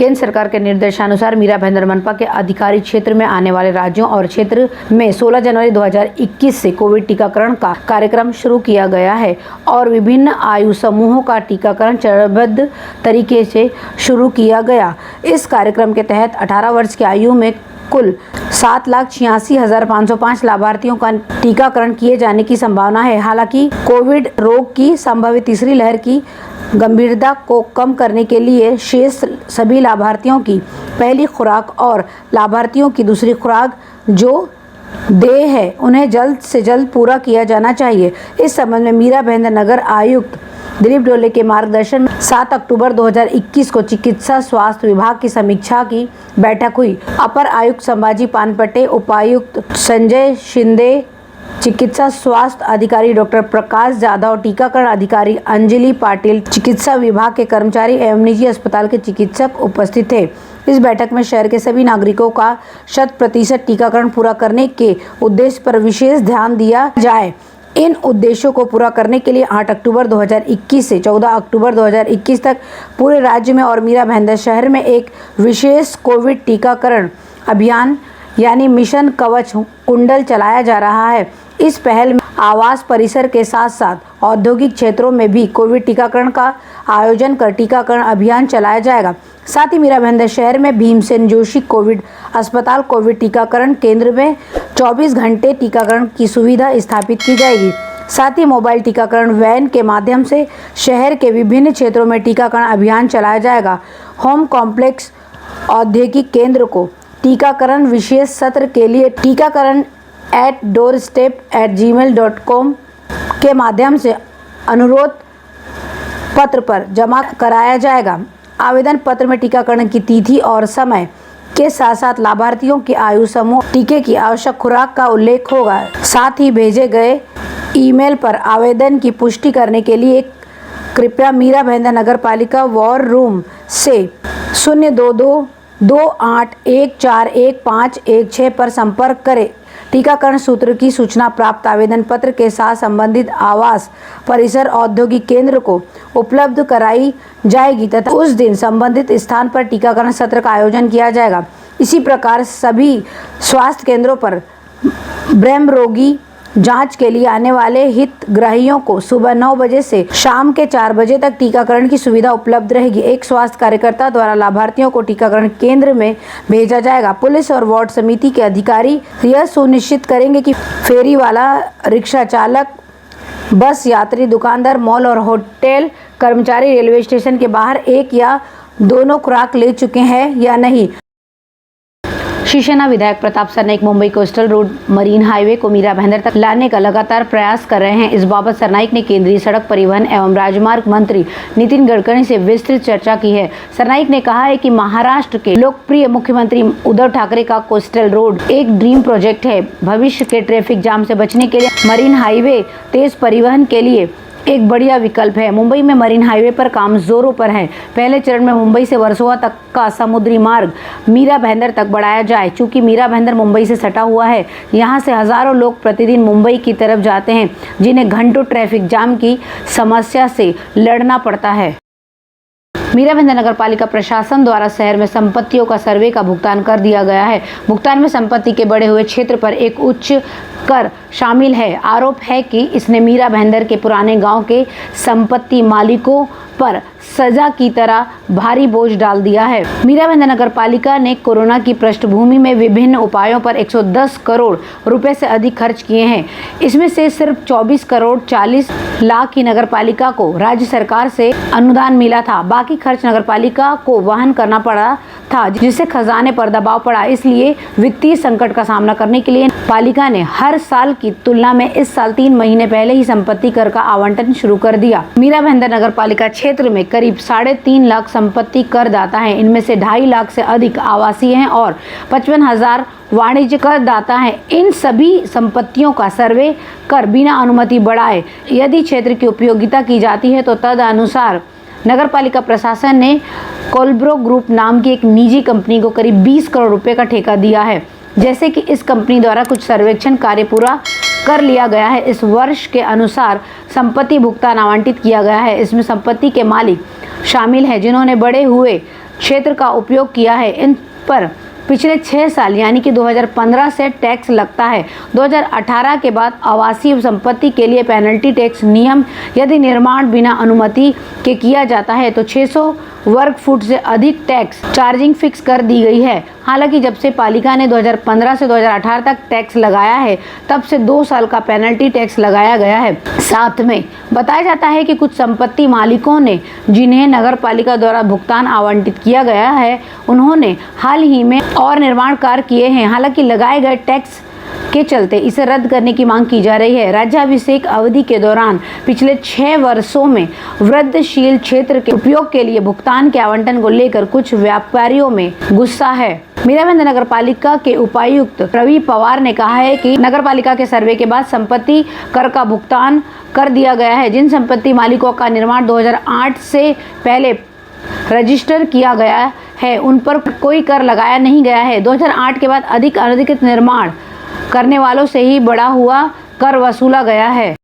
केंद्र सरकार के निर्देशानुसार मीरा भाईंदर मनपा के अधिकारी क्षेत्र में आने वाले राज्यों और क्षेत्र में 16 जनवरी 2021 से कोविड टीकाकरण का कार्यक्रम शुरू किया गया है और विभिन्न आयु समूहों का टीकाकरण चरणबद्ध तरीके से शुरू किया गया। इस कार्यक्रम के तहत 18 वर्ष की आयु में कुल 7,86,505 लाभार्थियों का टीकाकरण किए जाने की संभावना है। हालांकि कोविड रोग की संभावित तीसरी लहर की गंभीरता को कम करने के लिए शेष सभी लाभार्थियों की पहली खुराक और लाभार्थियों की दूसरी खुराक जो देय है उन्हें जल्द से जल्द पूरा किया जाना चाहिए। इस संबंध में मीरा भाईंदर नगर आयुक्त दिलीप डोले के मार्गदर्शन में 7 अक्टूबर 2021 को चिकित्सा स्वास्थ्य विभाग की समीक्षा की बैठक हुई। अपर आयुक्त संभाजी पानपटे, उपायुक्त संजय शिंदे, चिकित्सा स्वास्थ्य अधिकारी डॉक्टर प्रकाश जाधव, टीकाकरण अधिकारी अंजलि पाटिल, चिकित्सा विभाग के कर्मचारी एवं निजी अस्पताल के चिकित्सक उपस्थित थे। इस बैठक में शहर के सभी नागरिकों का 100% टीकाकरण पूरा करने के उद्देश्य पर विशेष ध्यान दिया जाए। इन उद्देश्यों को पूरा करने के लिए 8 अक्टूबर 2021 से 14 अक्टूबर 2021 तक पूरे राज्य में और मीरा भाईंदर शहर में एक विशेष कोविड टीकाकरण अभियान यानी मिशन कवच कुंडल चलाया जा रहा है। इस पहल में आवास परिसर के साथ साथ औद्योगिक क्षेत्रों में भी कोविड टीकाकरण का आयोजन कर टीकाकरण अभियान चलाया जाएगा। साथ ही मीरा भाईंदर शहर में भीमसेन जोशी कोविड अस्पताल कोविड टीकाकरण केंद्र में 24 घंटे टीकाकरण की सुविधा स्थापित की जाएगी। साथ ही मोबाइल टीकाकरण वैन के माध्यम से शहर के विभिन्न क्षेत्रों में टीकाकरण अभियान चलाया जाएगा। होम कॉम्प्लेक्स औद्योगिक केंद्र को टीकाकरण विशेष सत्र के लिए टीकाकरण@doorstep@gmail.com के माध्यम से अनुरोध पत्र पर जमा कराया जाएगा। आवेदन पत्र में टीकाकरण की तिथि और समय के साथ साथ लाभार्थियों की आयु समूह, टीके की आवश्यक खुराक का उल्लेख होगा। साथ ही भेजे गए ईमेल पर आवेदन की पुष्टि करने के लिए कृपया मीरा भाईंदर नगर पालिका वॉर रूम से 02228141516 पर संपर्क करें। टीकाकरण सूत्र की सूचना प्राप्त आवेदन पत्र के साथ संबंधित आवास परिसर औद्योगिक केंद्र को उपलब्ध कराई जाएगी तथा उस दिन संबंधित स्थान पर टीकाकरण सत्र का आयोजन किया जाएगा। इसी प्रकार सभी स्वास्थ्य केंद्रों पर ब्रह्म रोगी जांच के लिए आने वाले हितग्राहियों को सुबह 9 बजे से शाम के 4 बजे तक टीकाकरण की सुविधा उपलब्ध रहेगी। एक स्वास्थ्य कार्यकर्ता द्वारा लाभार्थियों को टीकाकरण केंद्र में भेजा जाएगा। पुलिस और वार्ड समिति के अधिकारी यह सुनिश्चित करेंगे कि फेरी वाला, रिक्शा चालक, बस यात्री, दुकानदार, मॉल और होटल कर्मचारी रेलवे स्टेशन के बाहर एक या दोनों खुराक ले चुके हैं या नहीं। शिवसेना विधायक Pratap Sarnaik Mumbai coastal road marine highway को मीरा भाईंदर तक लाने का लगातार प्रयास कर रहे हैं। इस बाबत सरनाईक ने केंद्रीय सड़क परिवहन एवं राजमार्ग मंत्री नितिन गडकरी से विस्तृत चर्चा की है। सरनाईक ने कहा है कि महाराष्ट्र के लोकप्रिय मुख्यमंत्री उद्धव ठाकरे का कोस्टल रोड एक ड्रीम प्रोजेक्ट है। भविष्य के ट्रैफिक जाम से बचने के लिए मरीन हाईवे तेज परिवहन के लिए एक बढ़िया विकल्प है। मुंबई में मरीन हाईवे पर काम जोरों पर है। पहले चरण में मुंबई से वर्सोवा तक का समुद्री मार्ग मीरा भाईंदर तक बढ़ाया जाए। चूंकि मीरा भाईंदर मुंबई से सटा हुआ है, यहां से हजारों लोग प्रतिदिन मुंबई की तरफ जाते हैं, जिन्हें घंटों ट्रैफिक जाम की समस्या से लड़ना पड़ता है। मीरा भाईंदर नगर पालिका प्रशासन द्वारा शहर में संपत्तियों का सर्वे का भुगतान कर दिया गया है। भुगतान में संपत्ति के बढ़े हुए क्षेत्र पर एक उच्च कर शामिल है। आरोप है कि इसने मीरा भाईंदर के पुराने गांव के संपत्ति मालिकों पर सजा की तरह भारी बोझ डाल दिया है। मीरा भाईंदर नगर पालिका ने कोरोना की पृष्ठभूमि में विभिन्न उपायों पर 110 करोड़ रुपए से अधिक खर्च किए हैं। इसमें से सिर्फ 24 करोड़ 40 लाख की नगर पालिका को राज्य सरकार से अनुदान मिला था। बाकी खर्च नगर पालिका को वहन करना पड़ा था, जिससे खजाने पर दबाव पड़ा। इसलिए वित्तीय संकट का सामना करने के लिए पालिका ने हर साल की तुलना में इस साल 3 महीने पहले ही संपत्ति कर का आवंटन शुरू कर दिया। मीरा भाईंदर नगर पालिका क्षेत्र में करीब 3.5 लाख संपत्ति करदाता हैं। इनमें से 2.5 लाख से अधिक आवासीय हैं और 55,000 वाणिज्य करदाता हैं। इन सभी संपत्तियों का सर्वे कर बिना अनुमति बढ़ाए यदि क्षेत्र की उपयोगिता की जाती है तो तदनुसार नगर पालिका प्रशासन ने कोलब्रो ग्रुप नाम की एक निजी कंपनी को करीब 20 करोड़ रुपए का ठेका दिया है। जैसे कि इस कंपनी द्वारा कुछ सर्वेक्षण कार्य पूरा कर लिया गया है। इस वर्ष के अनुसार संपत्ति भुगतान आवंटित किया गया है। इसमें संपत्ति के मालिक शामिल हैं जिन्होंने बढ़े हुए क्षेत्र का उपयोग किया है, इन पर पिछले 6 साल यानी कि 2015 से टैक्स लगता है। 2018 के बाद आवासीय संपत्ति के लिए पेनल्टी टैक्स नियम यदि निर्माण बिना अनुमति के किया जाता है तो 600 वर्ग फुट से अधिक टैक्स चार्जिंग फिक्स कर दी गई है। हालांकि जब से पालिका ने 2015 से 2018 तक टैक्स लगाया है तब से 2 साल का पेनल्टी टैक्स लगाया गया है। साथ में बताया जाता है कि कुछ संपत्ति मालिकों ने जिन्हें नगर पालिका द्वारा भुगतान आवंटित किया गया है उन्होंने हाल ही में और निर्माण कार्य किए हैं। हालांकि लगाए गए टैक्स के चलते इसे रद्द करने की मांग की जा रही है। राज्याभिषेक अवधि के दौरान पिछले 6 वर्षों में वृद्धिशील क्षेत्र के उपयोग के लिए भुगतान के आवंटन को लेकर कुछ व्यापारियों में गुस्सा है। मीराबंद नगर पालिका के उपायुक्त रवि पवार ने कहा है कि नगर पालिका के सर्वे के बाद संपत्ति कर का भुगतान कर दिया गया है। जिन संपत्ति मालिकों का निर्माण 2008 से पहले रजिस्टर किया गया है उन पर कोई कर लगाया नहीं गया है। 2008 के बाद अधिक अनधिकृत निर्माण करने वालों से ही बढ़ा हुआ कर वसूला गया है।